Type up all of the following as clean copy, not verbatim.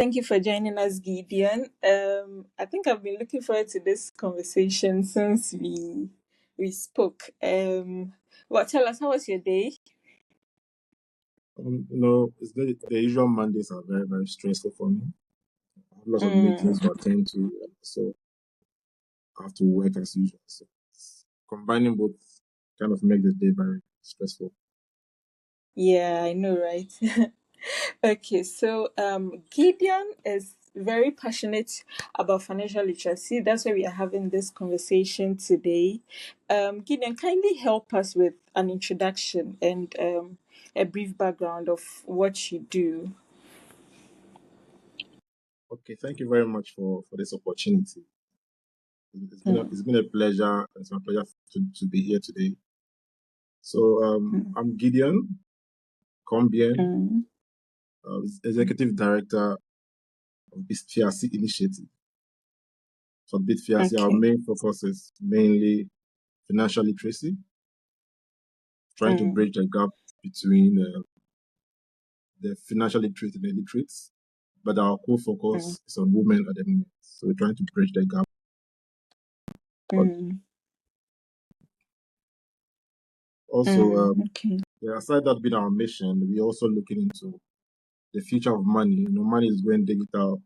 Thank you for joining us, Gideon. I think I've been looking forward to this conversation since we spoke. Well, tell us, how was your day? The usual Mondays are very, very stressful for me. I have lots of meetings to attend to, so I have to work as usual. So combining both kind of makes the day very stressful. Yeah, I know, right? Okay, so Gideon is very passionate about financial literacy. That's why we are having this conversation today. Gideon, kindly help us with an introduction and a brief background of what you do. Okay, thank you very much for this opportunity. It's been a pleasure. It's my pleasure to be here today. So I'm Gideon Kombian, Mm. Executive Director of BITFIAC Initiative. So BITFIAC, our Okay. main focus is mainly financial literacy, trying to bridge the gap between the financially literate and illiterates, but our core focus is on women at the moment. So we're trying to bridge the gap. Also, Okay. aside that being our mission, we're also looking into the future of money. Money is going digital,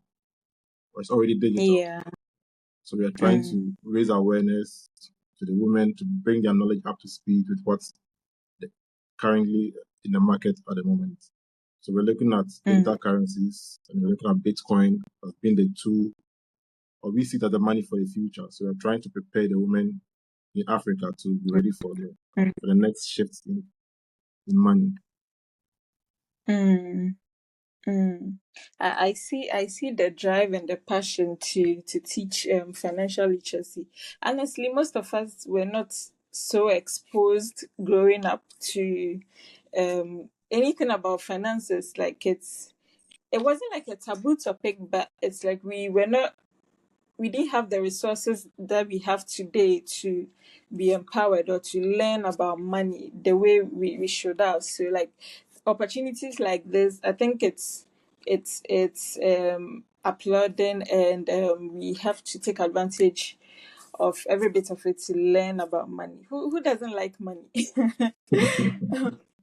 or it's already digital. Yeah. So we are trying to raise awareness to the women to bring their knowledge up to speed with what's currently in the market at the moment. So we're looking at digital currencies, and we're looking at Bitcoin as being the tool, or we see it as the money for the future. So we're trying to prepare the women in Africa to be ready for the next shift in money. I see the drive and the passion to teach financial literacy. Honestly, most of us were not so exposed growing up to anything about finances. Like it wasn't like a taboo topic, but it's like we didn't have the resources that we have today to be empowered or to learn about money the way we should have. So like opportunities like this, I think it's applauding, and we have to take advantage of every bit of it to learn about money. Who doesn't like money?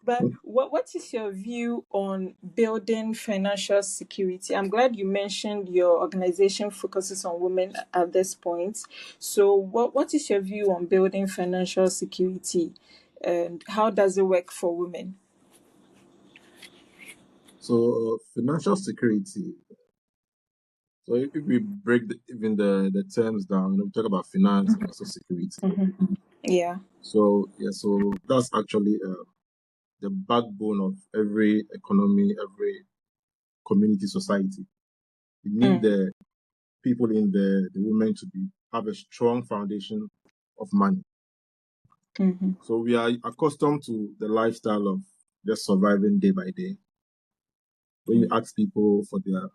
But what is your view on building financial security? I'm glad you mentioned your organization focuses on women at this point. So what is your view on building financial security, and how does it work for women? So financial security. So if we break even the terms down, we talk about finance and also security. Yeah. So that's actually the backbone of every economy, every community, society. You need the people in the women to have a strong foundation of money. So we are accustomed to the lifestyle of just surviving day by day. When you ask people for their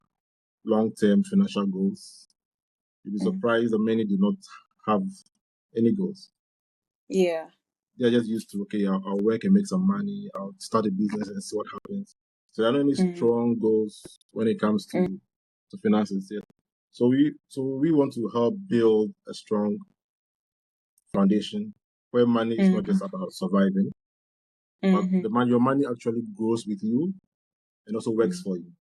long-term financial goals, you'll be surprised that many do not have any goals. Yeah. They're just used to, okay, I'll work and make some money, I'll start a business and see what happens. So there are no any strong goals when it comes to finances yet. So we want to help build a strong foundation where money is not just about surviving, but your money actually grows with you and also works for you.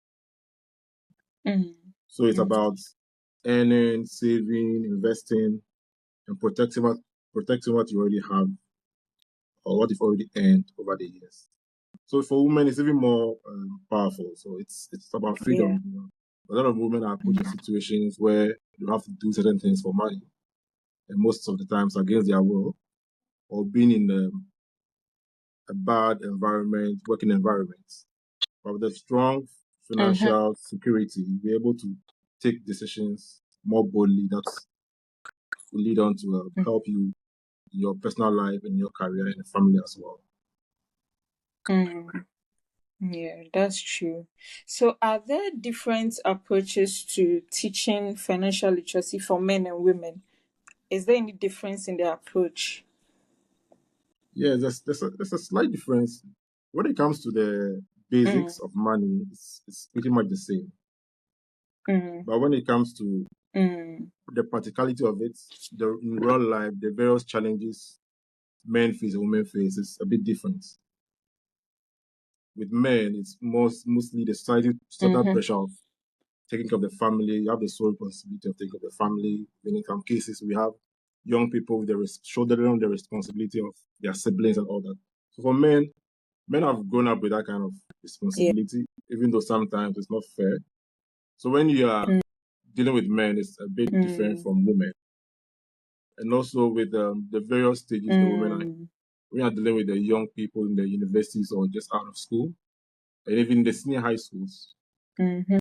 So it's about earning, saving, investing, and protecting what you already have or what you've already earned over the years. So for women, it's even more powerful. So it's about freedom. A lot of women are put in situations where you have to do certain things for money, and most of the times against their will, or being in a bad environment, working environment. But with a strong financial security, you'll be able to take decisions more boldly that will lead on to help you in your personal life, in your career, and family as well. Yeah, that's true. So, are there different approaches to teaching financial literacy for men and women? Is there any difference in the approach? Yeah, there's a slight difference. When it comes to the basics of money, it's pretty much the same. But when it comes to Mm. the practicality of it, in real life, the various challenges men face and women face is a bit different. With men, it's mostly the societal Mm-hmm. pressure of taking care of the family. You have the sole responsibility of taking care of the family. In some cases, we have young people with shouldering the responsibility of their siblings and all that. So for men have grown up with that kind of Yeah. responsibility, even though sometimes it's not fair. So when you are Mm. dealing with men, it's a bit different Mm. from women. And also with the various stages the women are in. Mm. We are dealing with the young people in the universities or just out of school, and even the senior high schools. Mm-hmm.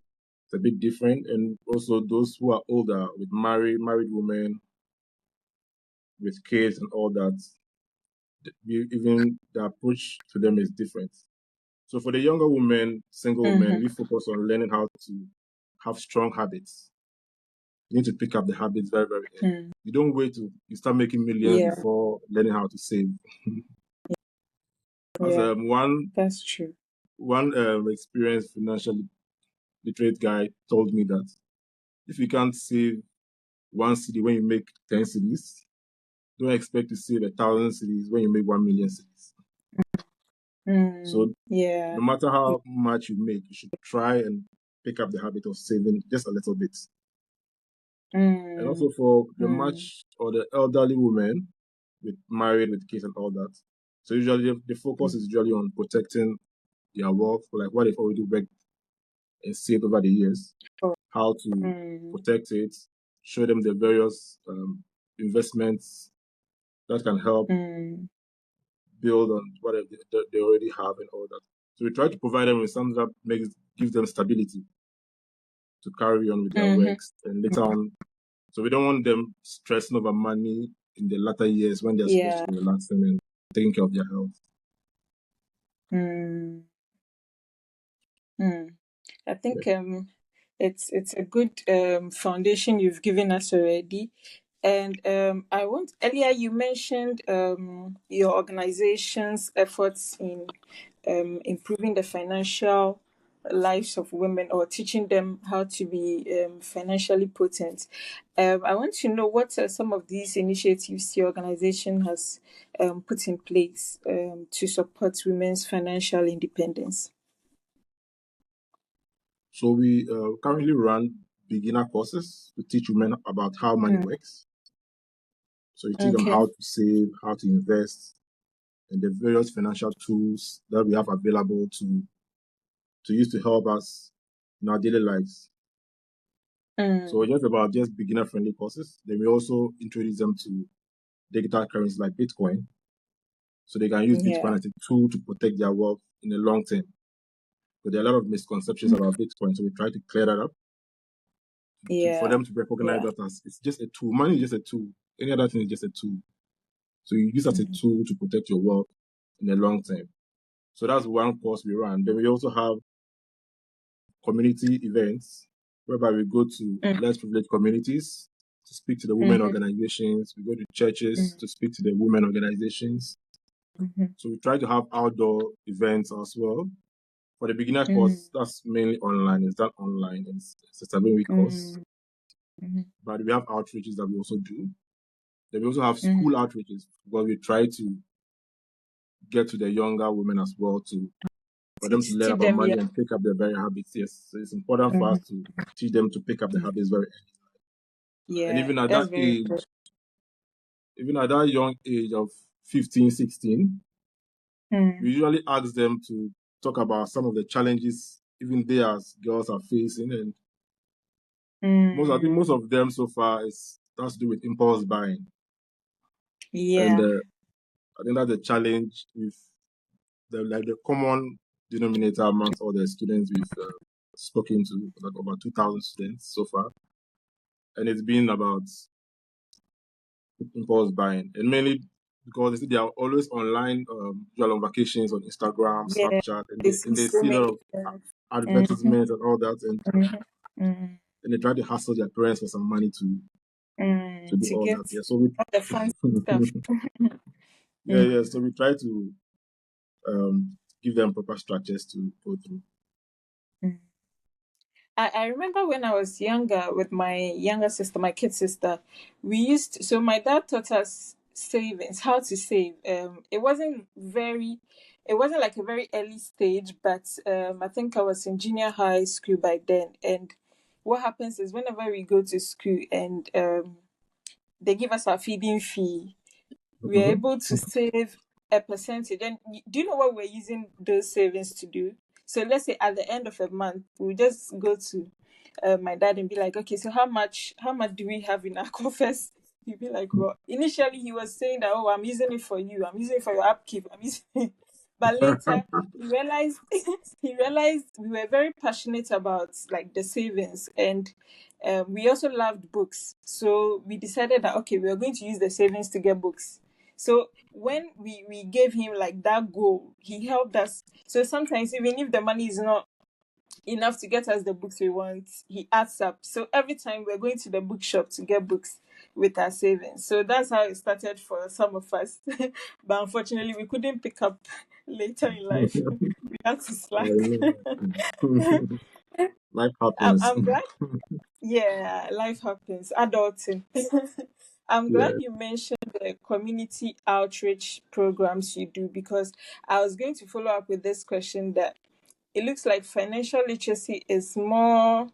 It's a bit different. And also those who are older with married women with kids and all that, even the approach to them is different. So for the younger women, single women, Mm-hmm. we focus on learning how to have strong habits. You need to pick up the habits very, very early. Mm. You don't wait till you start making millions Yeah. before learning how to save. As Yeah. one That's true. experienced financially literate guy told me that if you can't save one city when you make 10 cities, don't expect to save 1,000 cities when you make 1,000,000 cities. Mm. So Yeah. no matter how much you make, you should try and pick up the habit of saving just a little bit. And also Mm. for the Mm. much or the elderly women with married with kids and all that. So usually the focus Mm. is usually on protecting their wealth, like what they've already worked and saved over the years, Oh. how to Mm. protect it, show them the various investments that can help Mm. build on what they already have and all that. So we try to provide them with something that gives them stability to carry on with their Mm-hmm. works and later on. So we don't want them stressing over money in the latter years when they're supposed Yeah. to be relaxing and taking care of their health. Mm. Mm. I Yeah. think it's a good foundation you've given us already. And I want earlier you mentioned your organization's efforts in improving the financial lives of women or teaching them how to be financially potent. I want to know what are some of these initiatives your organization has put in place to support women's financial independence. So we currently run beginner courses to teach women about how money Mm. works. So you teach them Okay. how to save, how to invest, and the various financial tools that we have available to use to help us in our daily lives. So Mm. just beginner friendly courses. Then we also introduce them to digital currencies like Bitcoin, so they can use Yeah. Bitcoin as a tool to protect their wealth in the long term. But there are a lot of misconceptions about Bitcoin, so we try to clear that up for Yeah. them to recognize Yeah. that as it's just a tool. Money is just a tool. Any other thing is just a tool. So you use it as a Mm. tool to protect your wealth in the long term. So that's one course we run. Then we also have community events whereby we go to Mm. less privileged communities to speak to the women Mhm. organizations. We go to churches Mm. to speak to the women organizations. Mhm. So we try to have outdoor events as well. For the beginner Mm. course, that's mainly online. It's done online. It's a 7 week course. Mm. Mhm. But we have outreaches that we also do. Then we also have Mm. school outreaches where we try to get to the younger women as well for them to Teach, learn teach about them. money Yeah. and pick up their very habits. Yes, so it's important for us Mhm. to teach them to pick up the Mm. habits very early. And Yeah. That's very important. even at that young age of 15, 16, we Mm. usually ask them to talk about some of the challenges even they as girls are facing. And I think most Mm. of them so far is has to do with impulse buying. And Yeah. I think that's a challenge with the common denominator amongst all the students we've spoken to, like over 2,000 students so far. And it's been about impulse buying, and mainly because they are always online, you're on vacations on Instagram, Yeah. Snapchat, They see and they so see a lot many. of Mhm. advertisements and all that, Mhm. Mm. and they try to hustle their parents for some money to Mm. do To all get that. Yeah, so we all the fancy stuff. Mm. so we try to give them proper structures to go through. Mm. I remember when I was younger with my younger sister, my kid sister, so my dad taught us savings, how to save. It wasn't like a very early stage, but I think I was in junior high school by then. And what happens is whenever we go to school and they give us our feeding fee, we are Mm-hmm. able to save a percentage. And do you know what we're using those savings to do? So let's say at the end of a month, we just go to my dad and be like, okay, so how much do we have in our coffers? He'd be like, well, initially he was saying that, oh, I'm using it for you, I'm using it for your upkeep, I'm using it. But later he realized he realized we were very passionate about like the savings, and we also loved books. So we decided that okay, we are going to use the savings to get books. So when we gave him like that goal, he helped us. So sometimes even if the money is not enough to get us the books we want, he adds up. So every time we're going to the bookshop to get books with our savings. So that's how it started for some of us. But unfortunately, we couldn't pick up later in life. We had to I slack. know. Life I'm, happens. I'm glad. Yeah, life happens. Adulting. I'm glad Yeah. you mentioned the community outreach programs you do, because I was going to follow up with this question that it looks like financial literacy is more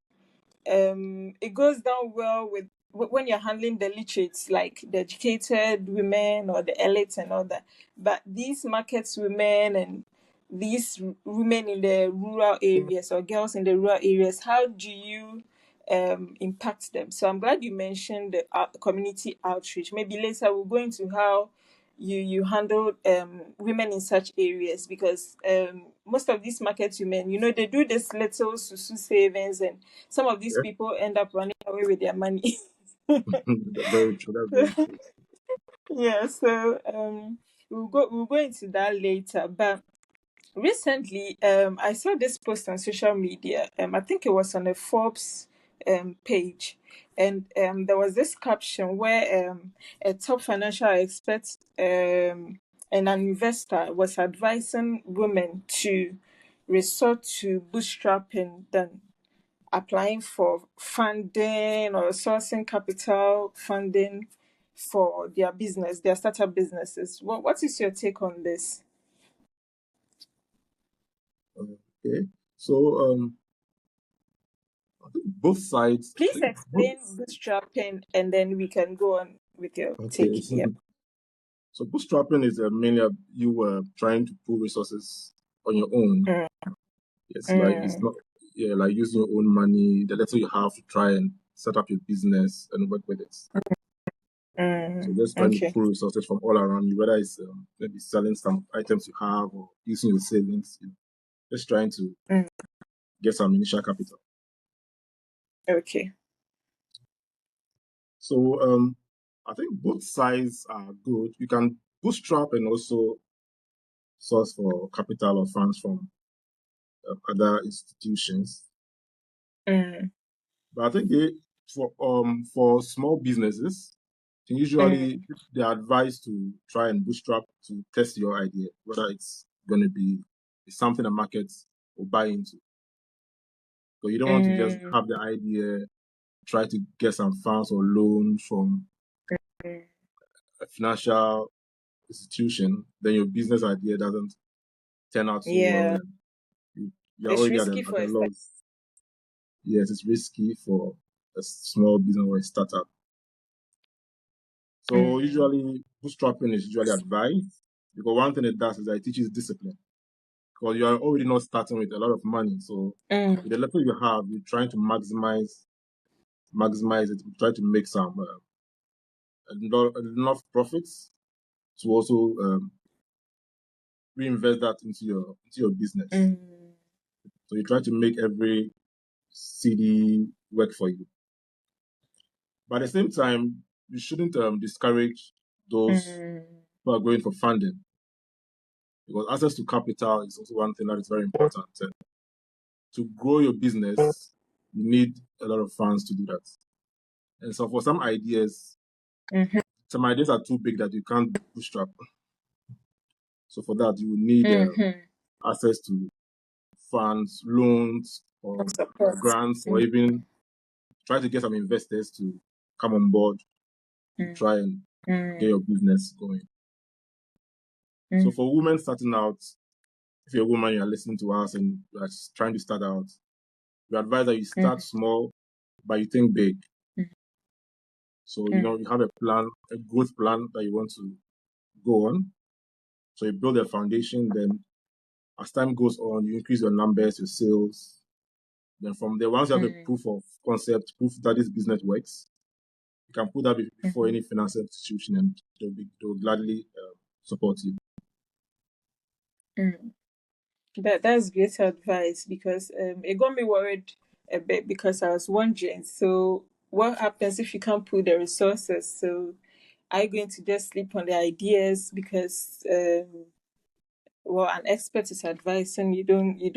it goes down well with when you're handling the literates, like the educated women or the elites and all that. But these markets women and these women in the rural areas or girls in the rural areas, how do you impact them? So I'm glad you mentioned the community outreach. Maybe later we'll go into how you handle women in such areas, because most of these market women, they do this little susu savings, and some of these Yeah. people end up running away with their money. Very true. That's very true. Yeah, so we'll go into that later. But recently, I saw this post on social media. I think it was on a Forbes page, and there was this caption where a top financial expert and an investor was advising women to resort to bootstrapping than applying for funding or sourcing capital funding for their startup businesses. What is your take on this? Okay. So I think both sides. I Please think both. explain bootstrapping and then we can go on with your Okay. take. Yep. So bootstrapping is mainly you trying to pull resources on your own. Mm, It's like it's mm, not, yeah, like using your own money, the little you have to try and set up your business and work with it. So just trying to okay. pull resources from all around you, whether it's maybe selling some items you have or using your savings, just trying to Mm, get some initial capital. okay. So I think both sides are good. You can bootstrap and also source for capital or funds from other institutions. Mm, But I think for small businesses, usually mm, they are advised to try and bootstrap to test your idea, whether it's going to be something the market will buy into. So you don't want to just mm, have the idea, try to get some funds or loan from mm. a financial institution, then your business idea doesn't turn out so well, Yeah, and you're it's already at risky at for a a start. loss. Yes, it's risky for a small business or a startup. So Mm, usually bootstrapping is usually advised, because one thing it does is that it teaches discipline. Because you are already not starting with a lot of money. So mm, with the little you have, you're trying to maximize it, try to make some enough profits to also reinvest that into your business. mm, So you try to make every CD work for you. But at the same time, you shouldn't discourage those mm, who are going for funding, because access to capital is also one thing that is very important. And to grow your business, you need a lot of funds to do that. And so for mhm, some ideas are too big that you can't bootstrap. So for that, you will need mhm, access to funds, loans. Of or support. grants, or even try to get some investors to come on board to Mm, try and get mm, your business going. So mm, for women starting out, if you're a woman, you're listening to us and you're trying to start out, we advise that you mm, start small, but you think big. mm, So, mm, you have a plan, a growth plan that you want to go on. So you build a foundation, then as time goes on, you increase your numbers, your sales. Then from there, once you have a mm, proof of concept, proof that this business works, you can put that before mhm, any financial institution and they'll gladly support you. mm. That's great advice because it got me worried a bit because I was wondering. So, what happens if you can't put the resources? So, are you going to just sleep on the ideas because well, an expert is advising you don't you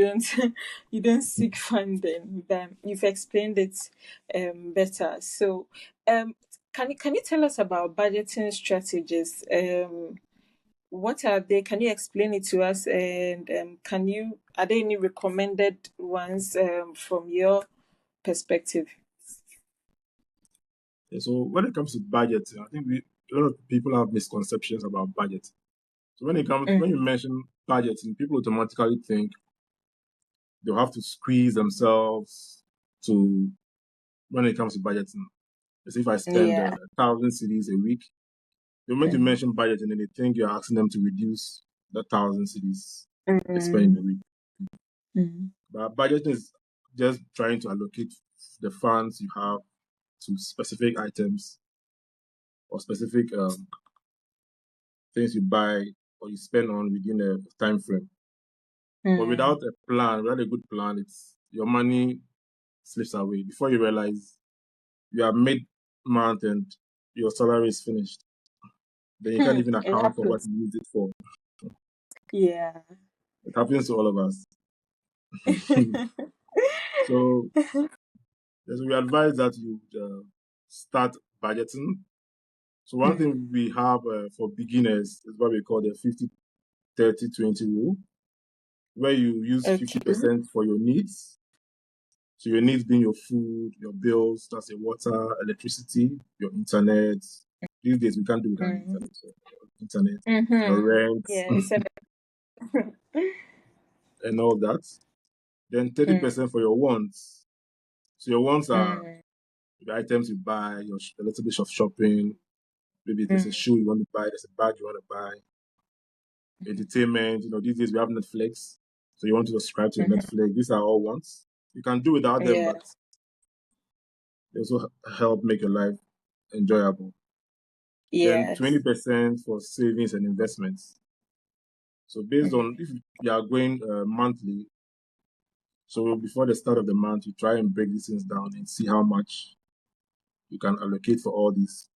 don't seek funding? Then you've explained it better. So, um, can you tell us about budgeting strategies? What are they? Can you explain it to us? And are there any recommended ones from your perspective? Yeah, so when it comes to budget, I think a lot of people have misconceptions about budget. So when you Mm, mention budgeting, people automatically think they'll have to squeeze themselves to when it comes to budgeting. As if I spend yeah. 1,000 cedis a week, the moment you Mm, mention budgeting, then they think you're asking them to reduce the 1,000 cedis they spend in a mm, week. mm, But budgeting is just trying to allocate the funds you have to specific items or specific things you buy or you spend on within a time frame. But mm. without a plan, without a good plan, it's your money slips away. Before you realize you are mid-month and your salary is finished. Then you can't even It account for what happens. you used it for. Yeah. It happens to all of us. So, yes, we advise that you start budgeting. So one Mm, thing we have for beginners is what we call the 50-30-20 rule, where you use okay. 50% for your needs. So your needs being your food, your bills, that's your water, electricity, your internet. These days we can't do without the Mm, internet. So internet, your mm-hmm. rent, Yeah, you said and all that. Then mm, 30% for your wants. So your wants are mm, the items you buy, a little bit of shopping. Maybe there's a mm, shoe you want to buy, there's a bag you want to buy, entertainment. These days we have Netflix, so you want to subscribe to mm-hmm. Netflix. These are all wants. You can do without them, Yeah. but they also help make your life enjoyable. Then Yes. 20% for savings and investments. So based on if you are going monthly, so before the start of the month, you try and break these things down and see how much you can allocate for all these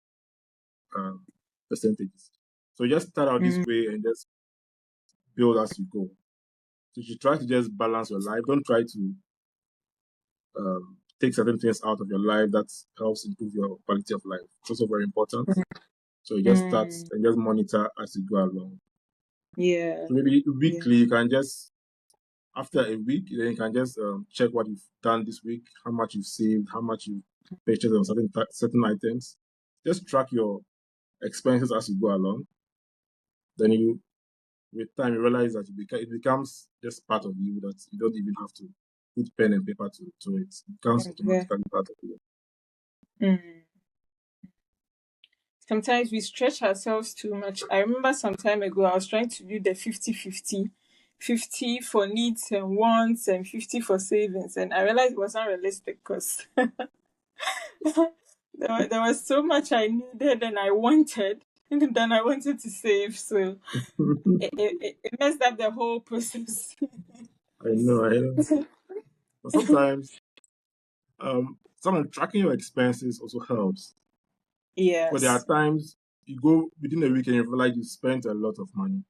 um, percentages. So just start out this Mm, way and just build as you go. So you try to just balance your life. Don't try to take certain things out of your life that helps improve your quality of life. It's also very important. So you just start mm, and just monitor as you go along. yeah. So maybe Yeah. weekly, you can just after a week, then you can just check what you've done this week, how much you've saved, how much you've purchased on certain items. Just track your expenses as you go along. Then with time, you realize that it becomes just part of you that you don't even have to put pen and paper to it. It becomes Yeah. automatically part of you. Mm. Sometimes we stretch ourselves too much. I remember some time ago I was trying to do the 50-50, 50 for needs and wants and 50 for savings, and I realized it was unrealistic because there was so much I needed and I wanted, and then I wanted to save, so it messed up the whole process. I know. But sometimes, some tracking your expenses also helps. Because there are Yes. times you go within a week and you feel like you spent a lot of money.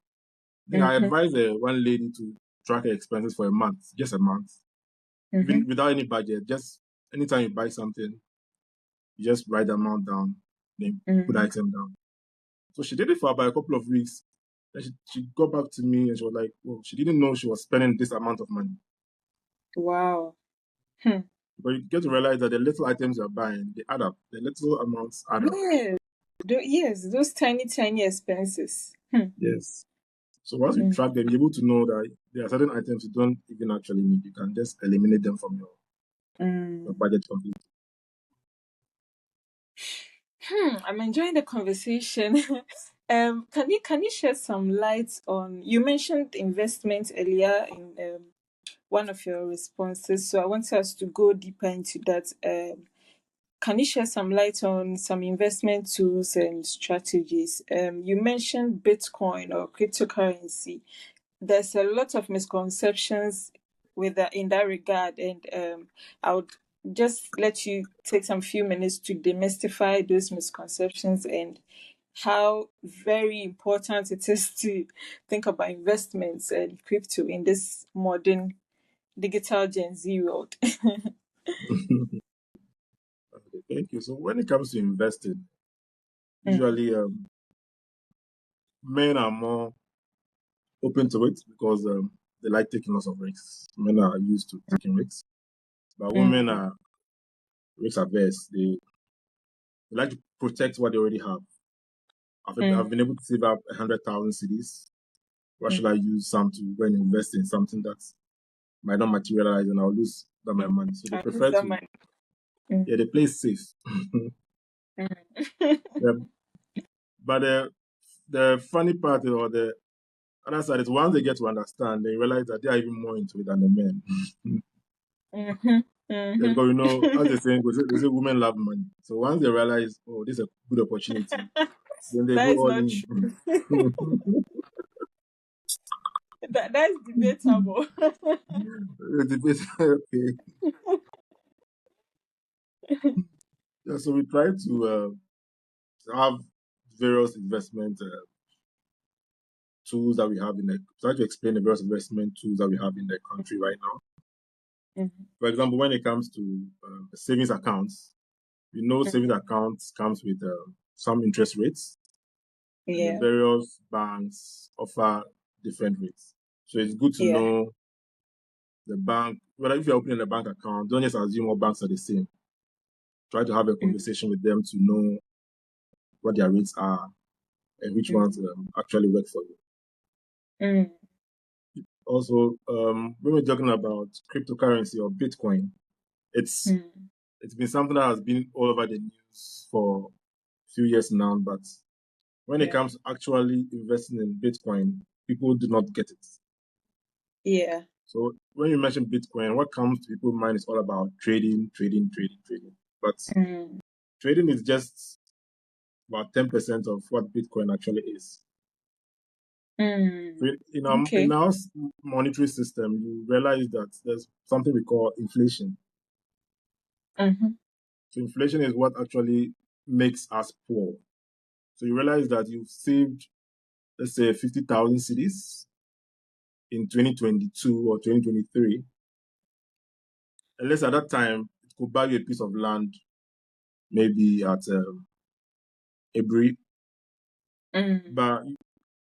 Then I Mm-hmm. advise one lady to track her expenses for a month, just a month, Mm-hmm. even without any budget. Just anytime you buy something, you just write the amount down, then put the Mm-hmm. item down. So she did it for about a couple of weeks. Then she got back to me and she was like, "Oh, she didn't know she was spending this amount of money." Wow. Hmm. But you get to realize that the little items you're buying, they add up. The little amounts add up. Yes. Yes, those tiny, tiny expenses. Hmm. Yes. So once you Mm. track them, you're able to know that there are certain items you don't even actually need. You can just eliminate them from your Mm. budget completely. I'm enjoying the conversation. Can you shed some light on? You mentioned investment earlier in one of your responses, so I want us to go deeper into that. Can you share some light on some investment tools and strategies? You mentioned Bitcoin or cryptocurrency. There's a lot of misconceptions with that in that regard, and I would just let you take some few minutes to demystify those misconceptions and how very important it is to think about investments and crypto in this modern digital Gen Z world. Okay, thank you. So when it comes to investing, Mm, usually men are more open to it because they like taking lots of risks. Men are used to taking risks, but women mm, are risk averse. They like to protect what they already have. I've been mm, able to save up 100,000 CDs. Why should mm, I use some to go and invest in something that might not materialize and I'll lose that my mm. money? So they I use prefer that to, money. Mm, yeah, they play safe. mm. Yeah, but the funny part is, or the other side is once they get to understand, they realize that they are even more into it than the men. Mhm, Yeah, mhm. because as they saying, they say women love money. So once they realize, oh, this is a good opportunity, then they That go is all not in. true. That's debatable. Okay. Yeah, so we try to have various investment tools that we have in the try to explain the various investment tools that we have in the country right now. Mhm, For example, when it comes to savings accounts, we know savings mhm. accounts comes with some interest rates, and the Yeah, various banks offer different rates. So it's good to yeah. know the bank. Well, if you're opening a bank account, don't just assume all banks are the same. Try to have a Mm, conversation with them to know what their rates are and which ones mm, actually work for you. mm, Also, when we're talking about cryptocurrency or Bitcoin, it's mm. it's been something that has been all over the news for a few years now. But when it Yeah, comes to actually investing in Bitcoin, people do not get it. yeah. So when you mention Bitcoin, what comes to people's mind is all about trading, trading, trading, trading. But Mm, trading is just about 10% of what Bitcoin actually is. So mm. in Okay. our monetary system, you realize that there's something we call inflation. Mhm. So inflation is what actually makes us poor. So you realize that you've saved, let's say, 50,000 cities in 2022 or 2023. Unless at that time, it could buy you a piece of land, maybe at Ebury, Mm. but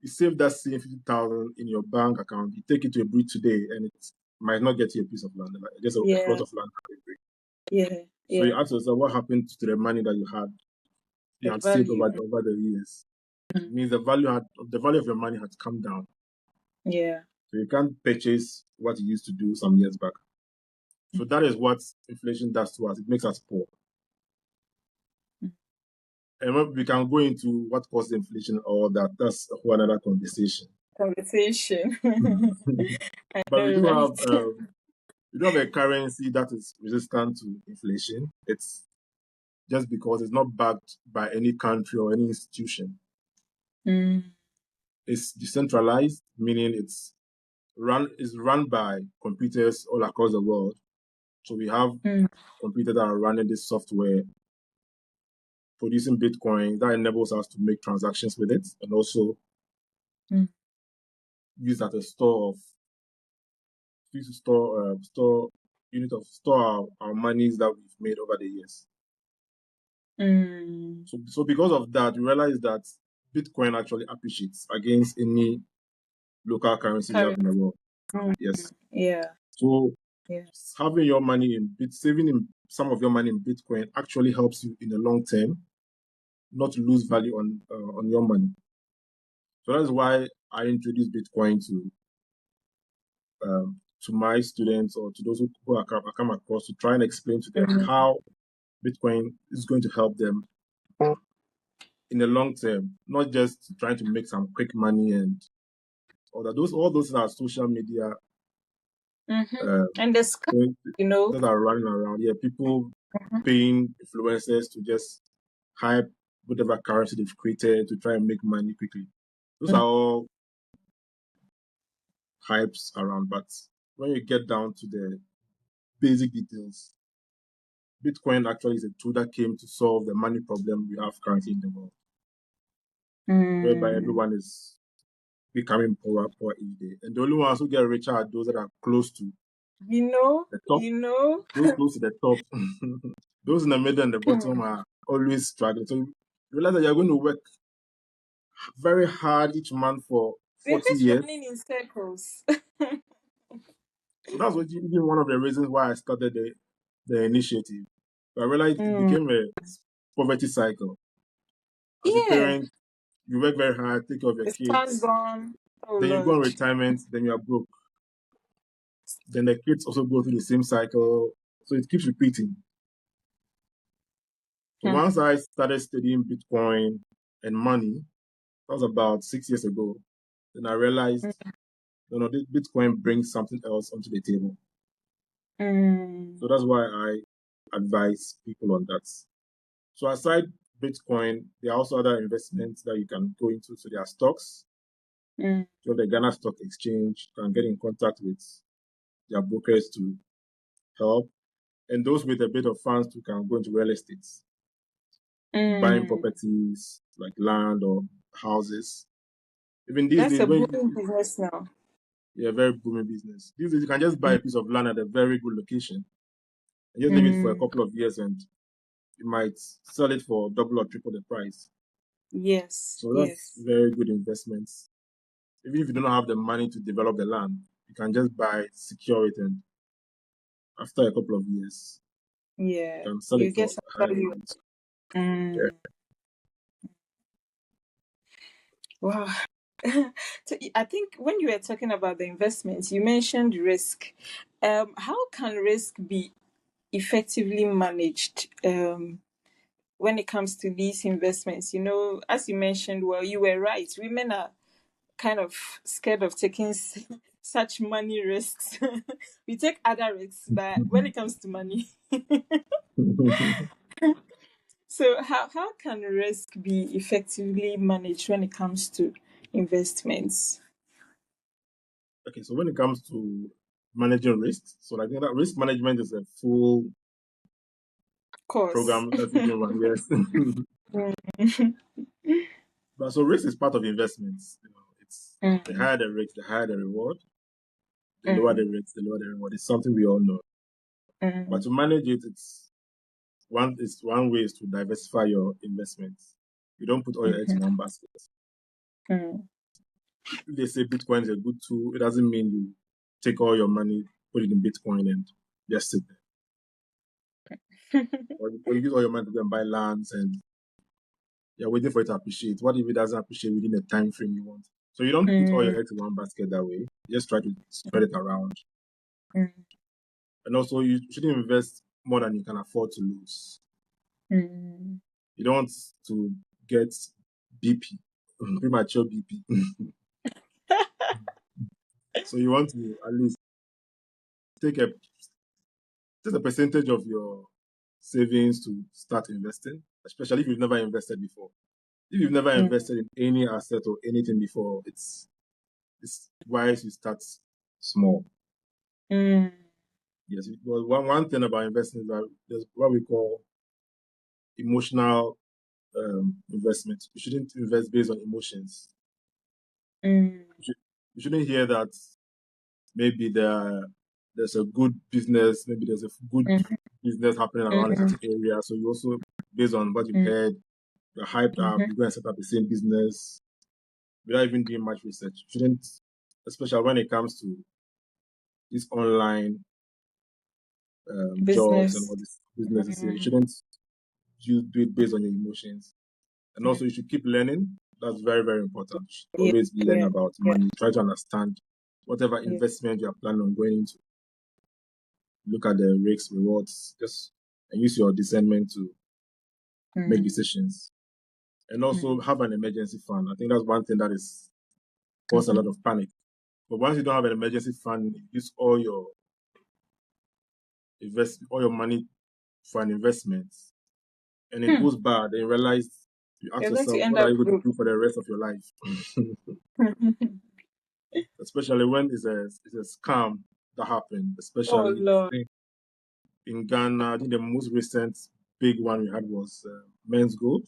you save that same 50,000 in your bank account, you take it to Ebury today, and it might not get you a piece of land, like just a plot Yeah, of land at Ebury. yeah, So you yeah. ask yourself, what happened to the money that you The had saved value. over the years? It Mm. means the value of your money had come down. Yeah. So you can't purchase what you used to do some years back. So Mm, that is what inflation does to us. It makes us poor. mm. And we can go into what caused inflation or that. That's a whole another conversation. Conversation. I But know, right? we do have a currency that is resistant to inflation. It's just because it's not backed by any country or any institution. Mm, It's decentralized, meaning is run by computers all across the world. So we have mm, computers that are running this software producing Bitcoin that enables us to make transactions with it and also mm, use as a store of use to store unit of store our monies that we've made over the years. mm. So because of that, we realize that Bitcoin actually appreciates against any local currency we have Current. in the world. Mm, Yes. yeah. So Yeah. Having your money in saving in some of your money in Bitcoin actually helps you in the long term not to lose value on your money. So that's why I introduced Bitcoin to my students or to those who I come across to try and explain to them Mhm. how Bitcoin is going to help them in the long term, not just trying to make some quick money and all those are social media Mhm. uh, And the scam, things you know. that are running around. Yeah, people Mhm. paying influencers to just hype whatever currency they've created to try and make money quickly. Those are all hypes around, but when you get down to the basic details, Bitcoin actually is a tool that came to solve the money problem we have currently in the world, whereby Mm. everyone is becoming poor each day. And the only ones who get richer are those that are close to You know, the top. you know. Those close to the top, those in the middle and the bottom Hmm. are always struggling. So you realize that you're going to work very hard each month for We're 40 just years. running in circles. So that's what even one of the reasons why I started the initiative. I realized it Mm. became a poverty cycle. As a Yeah, parent, you work very hard, take care of your the span kids, gone. Oh then you go on Lord. retirement, then you are broke. Then the kids also go through the same cycle. So it keeps repeating. So Hmm. once I started studying Bitcoin and money, that was about 6 years ago, then I realized, this Bitcoin brings something else onto the table. Mm. So that's why I advise people on that. So aside Bitcoin, there are also other investments that you can go into. So there are stocks. Mm. So the Ghana Stock Exchange can get in contact with their brokers to help. And those with a bit of funds too can go into real estate, buying Mm. properties like land or houses. Even these That's days, a when booming business now. you're a very booming business, these days you can just buy Mm. a piece of land at a very good location and just leave it for a Mm. couple of years and you might sell it for double or triple the price. Yes, So that's yes. very good investments. Even if you don't have the money to develop the land, you can just buy it, secure it, and after a couple of years, Yeah. you can sell You it get for some higher value. amount. Yeah. Mm. Wow. So I think when you were talking about the investments, you mentioned risk. How can risk be effectively managed when it comes to these investments? You know, as you mentioned, well, you were right. Women are kind of scared of taking such money risks. We take other risks, but when it comes to money, so how can risk be effectively managed when it comes to investments? Okay, so when it comes to managing risks, so I think that risk management is a full Of course. program that we can run. Yes, but so risk is part of investments. It's the Mm, higher the risk, the higher the reward. The lower the mm, risk, the lower the reward. It's something we all know. But mm, to manage it, it's one way is to diversify your investments. You don't put all your eggs in mhm, one basket. mm. If they say Bitcoin is a good tool, it doesn't mean you take all your money, put it in Bitcoin, and just sit there. Or you use all your money to go and buy lands and you're waiting for it to appreciate. What if it doesn't appreciate within the time frame you want? So you don't put all Mm, your eggs in one basket that way. You just try to spread it around. mm, And also, you shouldn't invest more than you can afford to lose. mm. You don't want to get BP, premature BP. So you want to at least take a just a percentage of your savings to start investing, especially if you've never invested before. If you've never Mm, invested in any asset or anything before, it's wise you start small. mm, Yes, well, one thing about investing is that there's what we call emotional investment. You shouldn't invest based on emotions. mm, You shouldn't hear that maybe there's a good business, maybe there's a good mm, business happening around a mm, certain area. So you also, based on what you've mm, heard, you're hyped up, mhm, you go and set up the same business without even doing much research. You shouldn't, especially when it comes to this online. jobs and Business. all these businesses here. You Mm, shouldn't do it based on your emotions. And mm. also, you should keep learning. That's very, very important. You should Yeah, always learn yeah, about yeah, money. Try to understand whatever yeah. investment you are planning on going into. Look at the risks, rewards, just and use your discernment to make Mm, decisions. And also mm, have an emergency fund. I think that's one thing that is cause a mhm. lot of panic. But once you don't have an emergency fund, use all your money for an investment, and it Hmm. goes bad, then you realize you ask You're going to yourself, end what are up you going to broke. do for the rest of your life? Especially when it's a scam that happened, Oh especially I Lord. think in Ghana. I think the most recent big one we had was men's gold.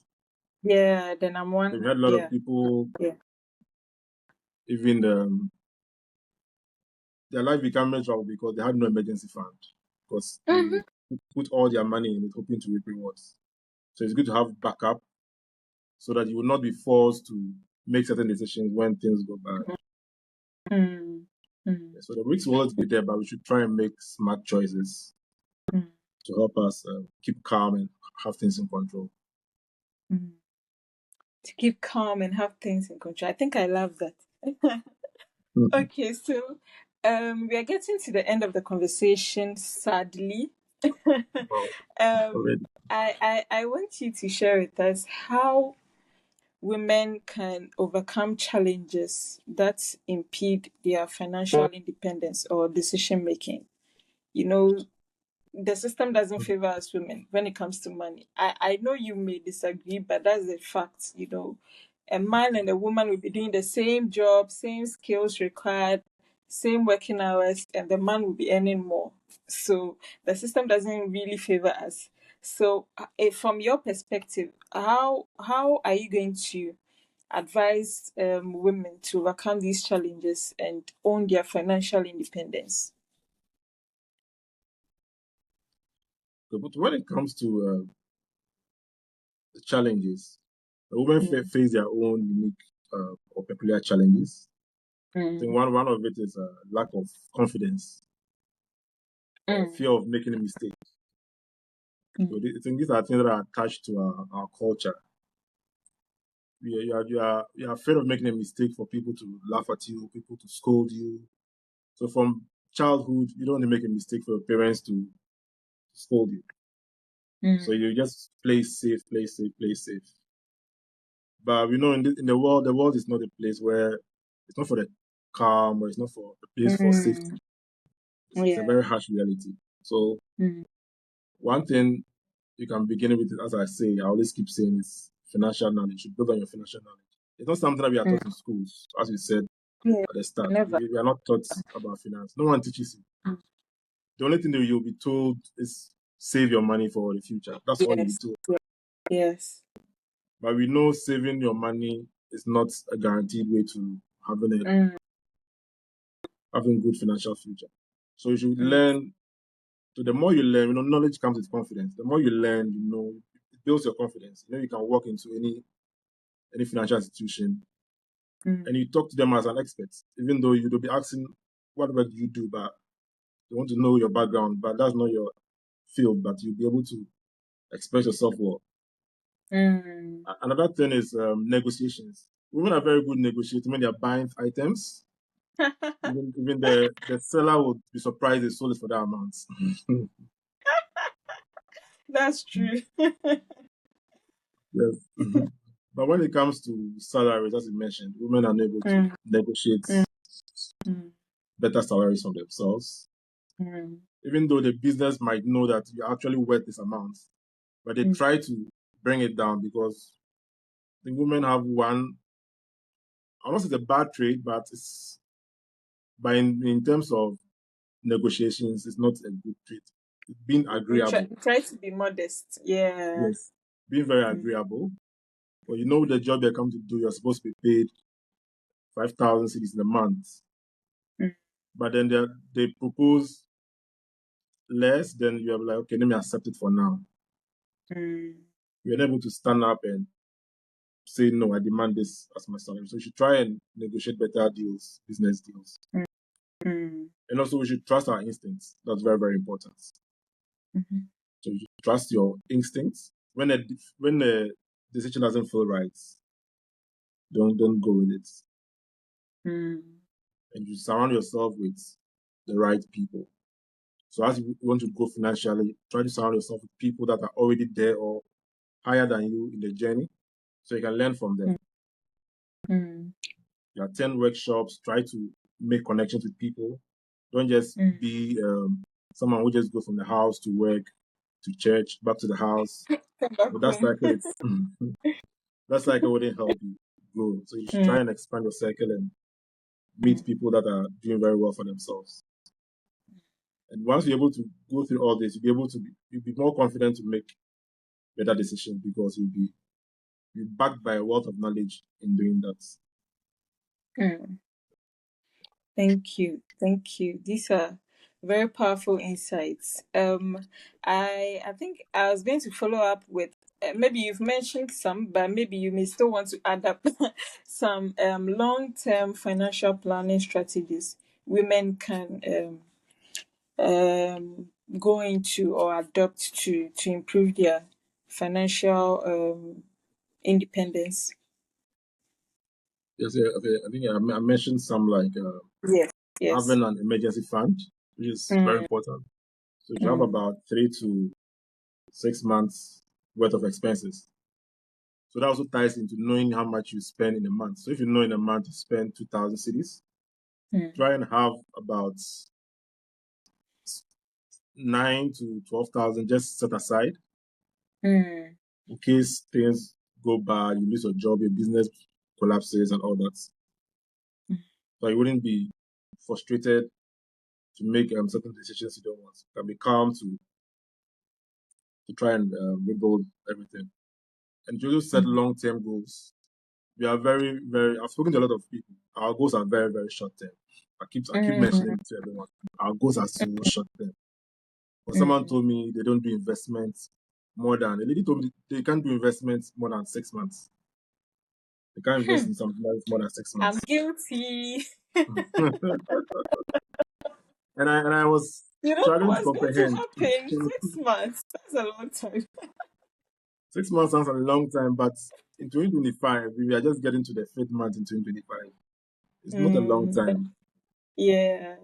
Yeah, then I'm So one. we had a lot of Yeah, people, yeah. even their life became miserable because they had no emergency fund because Hmm. they put all their money in it hoping to reap rewards. So it's good to have backup so that you will not be forced to make certain decisions when things go bad. Mm, mm, So the risks will always be there, but we should try and make smart choices mm, to help us keep calm and have things in control. mm. To keep calm and have things in control. I think I love that. Mhm. Okay, so we are getting to the end of the conversation, sadly. Wow, um, already. I want you to share with us how women can overcome challenges that impede their financial independence or decision making. You know, the system doesn't favor us women when it comes to money. I know you may disagree, but that's a fact. A man and a woman will be doing the same job, same skills required, same working hours, and the man will be earning more. So the system doesn't really favor us. So, from your perspective, how are you going to advise women to overcome these challenges and own their financial independence? But when it comes to the challenges, the women Mm, face their own unique or peculiar challenges. I think mm, one of it is lack of confidence or mm. fear of making a mistake. So Mm, I think these are things that are attached to our culture. You are afraid of making a mistake for people to laugh at you, people to scold you. So from childhood, you don't want to make a mistake for your parents to scold you. So mm, you just play safe, play safe, play safe. But we know in the world, the world is not a place where it's not for the calm or it's not for a place for mm. safety. It's a Yeah. very harsh reality. So Mm, one thing you can begin with, as I say, I always keep saying is financial knowledge. You build on your financial knowledge. It's not something that we are mm. taught in schools, as you said Yeah. at the start. Never. We are not taught about finance. No one teaches you. Mm. The only thing that you'll be told is save your money for the future. That's all you'll be Yes. told. Yeah. Yes. But we know saving your money is not a guaranteed way to Mm, having good financial future. So you should mm, learn. So the more you learn, knowledge comes with confidence. The more you learn, it builds your confidence. You can walk into any financial institution mm, and you talk to them as an expert, even though you'll be asking what work do you do, but they want to know your background, but that's not your field, but you'll be able to express yourself well. mm. Another thing is negotiations. Women are very good negotiating when they're buying items. Even the seller would be surprised they sold it for that amount. That's true. Yes. But when it comes to salaries, as you mentioned, women are able to Mm, negotiate mm, mm, better salaries for themselves. mm, Even though the business might know that you're actually worth this amount, but they mm, try to bring it down because the women have one, I don't say it's a bad trade, but in terms of negotiations, it's not a good trade. Being agreeable, try to be modest. Yeah. yes, being very Mm, agreeable. But the job they come to do, you're supposed to be paid 5,000 cedis in a month. mm, But then they propose less, then you're like, okay, let me accept it for now. mm, You're able to stand up and say, no, I demand this as my salary. So you should try and negotiate better deals, business deals. mm, mm. And also, we should trust our instincts. That's very, very important. So you trust your instincts. When a decision doesn't feel right, don't go with it. Mm. And you surround yourself with the right people. So as you want to grow financially, try to surround yourself with people that are already there or higher than you in the journey, so you can learn from them. Mm. You attend workshops, try to make connections with people. Don't just Mm. be someone who just goes from the house to work, to church, back to the house. Come back But that home. cycle is that cycle wouldn't help you grow. So you should Mm. try and expand your circle and meet people that are doing very well for themselves. And once you're able to go through all this, you'll be more confident to make better decisions because you're backed by a wealth of knowledge in doing that. Mm. Thank you. Thank you. These are very powerful insights. I think I was going to follow up with maybe you've mentioned some, but maybe you may still want to add up some long-term financial planning strategies women can go into or adopt to improve their financial independence. Yes, yeah, okay. I think I mentioned some like Yes. Yes. having an emergency fund, which is very Mm. important. So you have Mm. about 3 to 6 months worth of expenses. So that also ties into knowing how much you spend in a month. So if you know in a month you spend 2,000 cities, Mm. try and have about 9 to 12,000 just set aside Mm. in case things go bad, you lose your job, your business collapses, and all that. So you wouldn't be frustrated to make certain decisions you don't want. You can be calm to try and rebuild everything. And to just set Mm. long-term goals. We are very, very. I've spoken to a lot of people. Our goals are very, very short-term. I keep mentioning Mm. it to everyone. Our goals are so short-term. But someone Mm. told me they don't do investments more than. A lady told me they can't do investments more than 6 months. They can't invest Hmm. in something else more than six I'm months. guilty. And I was You don't know struggling to what's going to comprehend. happen. 6 months. That's a long time. 6 months sounds like a long time, but in 2025, we are just getting to the fifth month in 2025. It's not a long Mm. time. Yeah.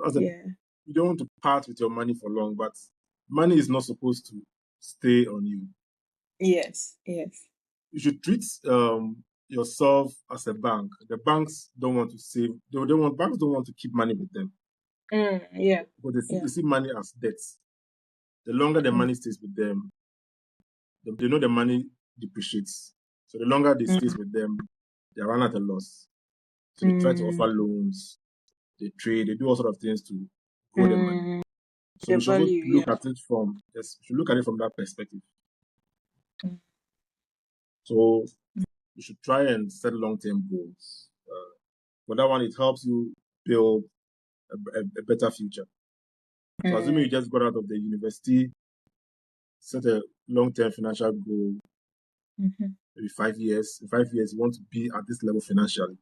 As a, Yeah. you don't want to part with your money for long, but money is not supposed to stay on you. Yes. Yes. You should treat yourself as a bank. The banks don't want to save. Banks don't want to keep money with them, Mm. Yeah. but they Yeah. see money as debts. The longer the Mm. money stays with them, they know the money depreciates. So the longer they Mm. stays with them, they run at a loss. So they try to offer Mm. loans, they trade, they do all sort of things to grow the money. Mm. So The we should also value. look Yeah. at it from yes, we should look at it from that perspective. Mm. So you should try and set long-term goals. For that one, it helps you build a better future. So assuming you Mm. just got out of the university, set a long-term financial goal, Mhm. maybe 5 years. In 5 years, you want to be at this level financially.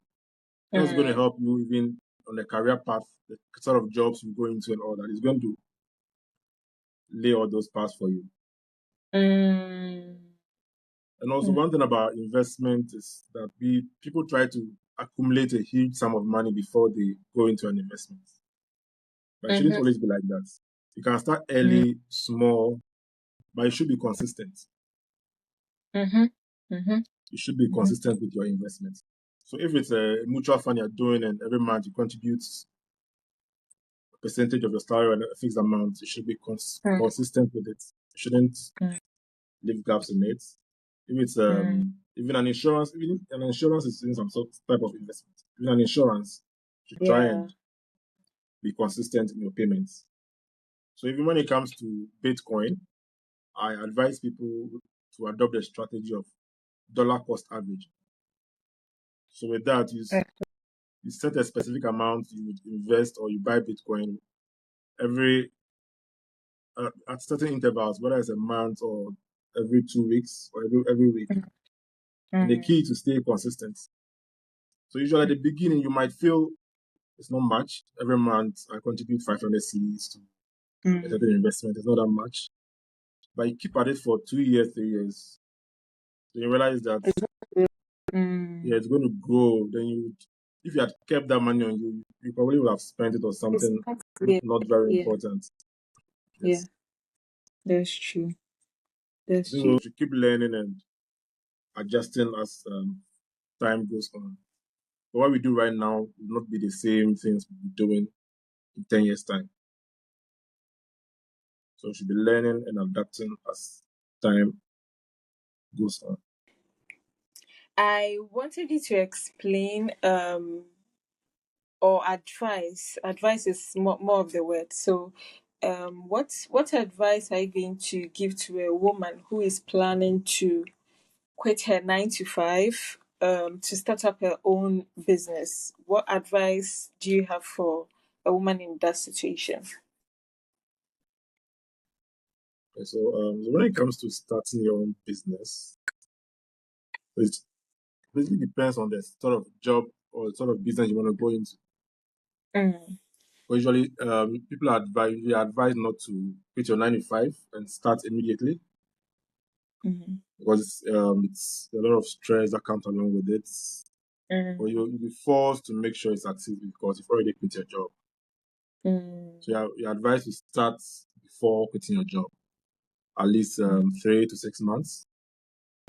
That's going to Mm. help you even on the career path, the sort of jobs you go into and all that. It's going to lay all those paths for you. Mm. And also, Mm. one thing about investment is that people try to accumulate a huge sum of money before they go into an investment. But it shouldn't Mhm. always be like that. You can start Mm. early, small, but you should be consistent. Mhm. Mhm. You should be Mhm. consistent with your investments. So if it's a mutual fund you're doing and every month you contribute a percentage of your salary and a fixed amount, you should be Mm. consistent with it. You shouldn't Mm. leave gaps in it. If it's Mm. even if an insurance is doing some sort type of investment, even an insurance, you should try Yeah. and be consistent in your payments. So even when it comes to Bitcoin, I advise people to adopt the strategy of dollar cost average. So with that, you set a specific amount you would invest or you buy Bitcoin every at certain intervals, whether it's a month or every 2 weeks or every week. And the Mm. key to stay consistent. So usually at the beginning, you might feel it's not much. Every month, I contribute 500 cedis to a certain investment. It's not that much. But you keep at it for 2 years, 3 years, then you realize that yeah, it's going to grow. Then if you had kept that money on you, you probably would have spent it on It's something not clear. not very Yeah, important. yeah, Yes. that's true. I That's think we true. should keep learning and adjusting as time goes on. But what we do right now will not be the same things we'll be doing in 10 years' time. So we should be learning and adapting as time goes on. I wanted you to explain or advice. Advice is more of the word. So what advice are you going to give to a woman who is planning to quit her 9 to 5 to start up her own business? What advice do you have for a woman in that situation? Okay, so when it comes to starting your own business, it basically depends on the sort of job or the sort of business you want to go into. Mm, But usually, people advise not to quit your 9 to 5 and start immediately mm, because it's a lot of stress that comes along with it. But mm, you'll be forced to make sure it succeeds because you've already quit your job. mm, So you're advised to start before quitting your job, at least mm, 3 to 6 months.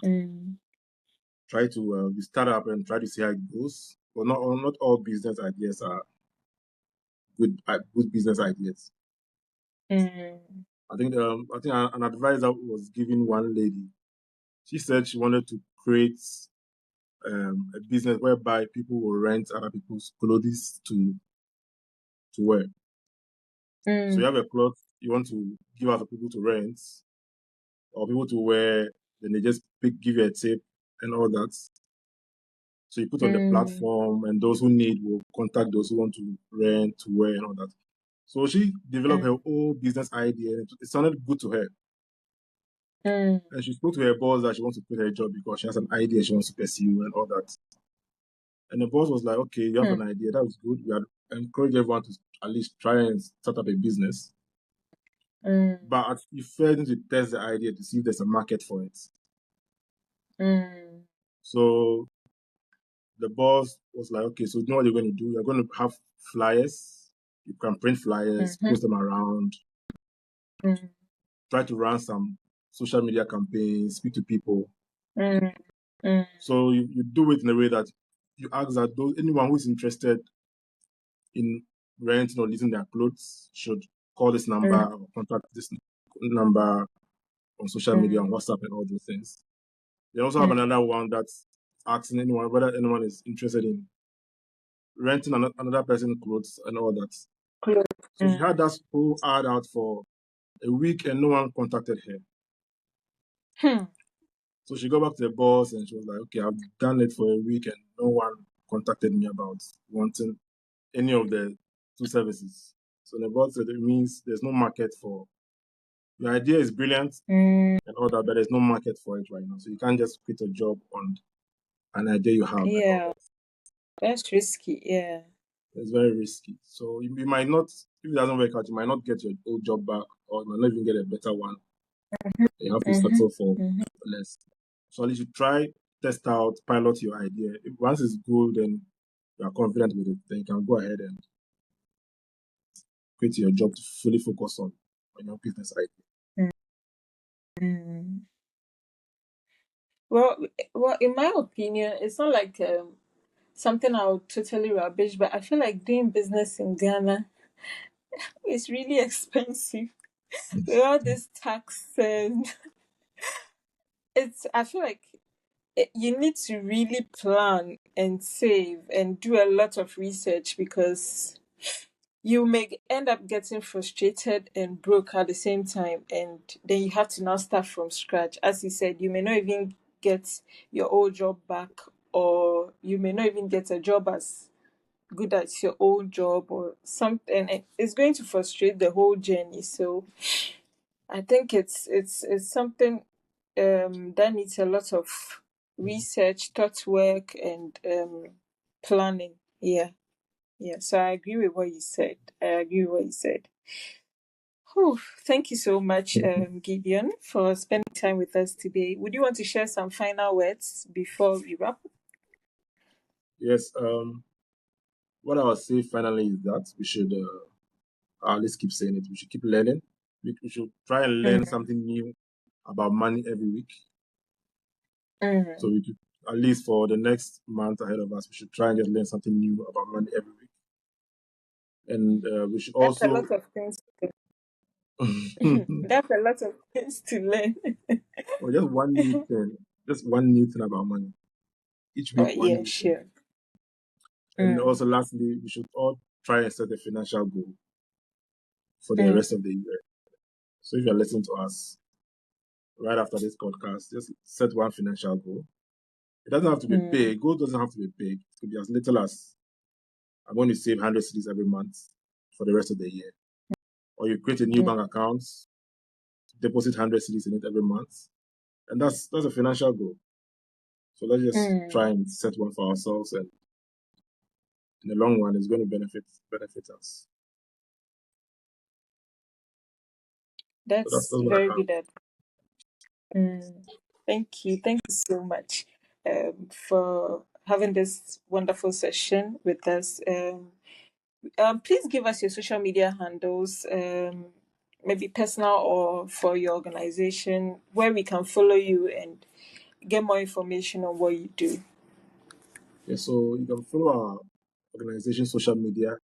mm, Try to start up and try to see how it goes. But not all business ideas are good business ideas. mm, I think an advisor was giving one lady. She said she wanted to create a business whereby people will rent other people's clothes to wear. So you mm, have a cloth you want to give other people to rent or people to wear, then they just give you a tip and all that. So you put on the mm, platform, and those who need will contact those who want to rent, to wear, and all that. So she developed mm, her own business idea, and it sounded good to her. mm, And she spoke to her boss that she wants to quit her job because she has an idea she wants to pursue and all that. And the boss was like, "Okay, you have mm, an idea. That was good. We had encouraged everyone to at least try and start up a business, mm, but you first need to test the idea to see if there's a market for it." mm, So the boss was like, "Okay, so you know what you're going to do? You're going to have flyers. You can print flyers, mhm, post them around, mm, try to run some social media campaigns, speak to people. mm, mm, So you do it in a way that you ask that anyone who is interested in renting or leasing their clothes should call this number mm, or contact this number on social media, on mm, WhatsApp, and all those things. They also have mm. another one that's asking anyone whether anyone is interested in renting another person's clothes and all that. Close. So she had that whole ad out for a week and no one contacted her. Hmm. So she got back to the boss and she was like, "Okay, I've done it for a week and no one contacted me about wanting any of the two services." So the boss said it means there's no market for your idea is brilliant Mm, and all that, but there's no market for it right now. So you can't just quit a job on an idea you have and all yeah, that. that's risky. Yeah. It's very risky. So you might not, if it doesn't work out, you might not get your old job back or you might not even get a better one. You have to Mm-hmm. settle for Mm-hmm. less. So at least you try, test out, pilot your idea. If once it's good and you are confident with it, then you can go ahead and quit your job to fully focus on your business idea. Mm. Well, well, in my opinion, it's not like something I would totally rubbish, but I feel like doing business in Ghana is really expensive with all this tax and it's. I feel like you need to really plan and save and do a lot of research because you may end up getting frustrated and broke at the same time, and then you have to now start from scratch. As you said, you may not even get your old job back, or you may not even get a job as good as your old job or something. It's going to frustrate the whole journey. So I think it's something that needs a lot of research, thought work, and planning. Yeah, yeah. So I agree with what you said. I agree with what you said. Whew, thank you so much, Gideon, for spending time with us today. Would you want to share some final words before we wrap? Yes. What I would say finally is that we should, let's keep saying it. We should keep learning. We should try and learn Mm, something new about money every week. So mm. we could, at least for the next month ahead of us, we should try and just learn something new about money every week. And we should That's a also, lot of things. That's a lot of things to learn. or just one new thing about money. Each Oh, week, one yeah, new thing. sure. And Mm, also, lastly, we should all try and set a financial goal for the rest mm, of the year. So if you're listening to us right after this podcast, just set one financial goal. It doesn't have to be mm, big. Goal doesn't have to be big. It could be as little as I'm going to save 100 cities every month for the rest of the year. Or you create a new mm, bank account, deposit 100 cities in it every month. And that's a financial goal. So let's just mm. try and set one for ourselves, and in the long run it's going to benefit us. So that's That's what I very have. good advice. Mm. Thank you. Thank you so much for having this wonderful session with us. Please give us your social media handles, maybe personal or for your organization, where we can follow you and get more information on what you do. Yeah, so you can follow our organization social media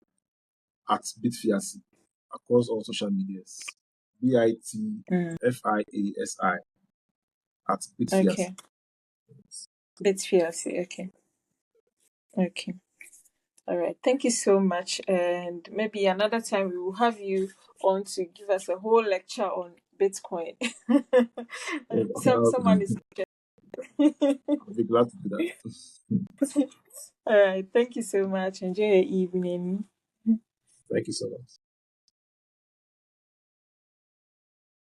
at Bitfiasi across all social medias. Mm. BITFIASI at Bitfiasi. Okay. Bits PLC. Okay. Okay. All right. Thank you so much. And maybe another time we will have you on to give us a whole lecture on Bitcoin. Yeah, Someone is. I'll be glad to do that. All right. Thank you so much. Enjoy your evening. Thank you so much.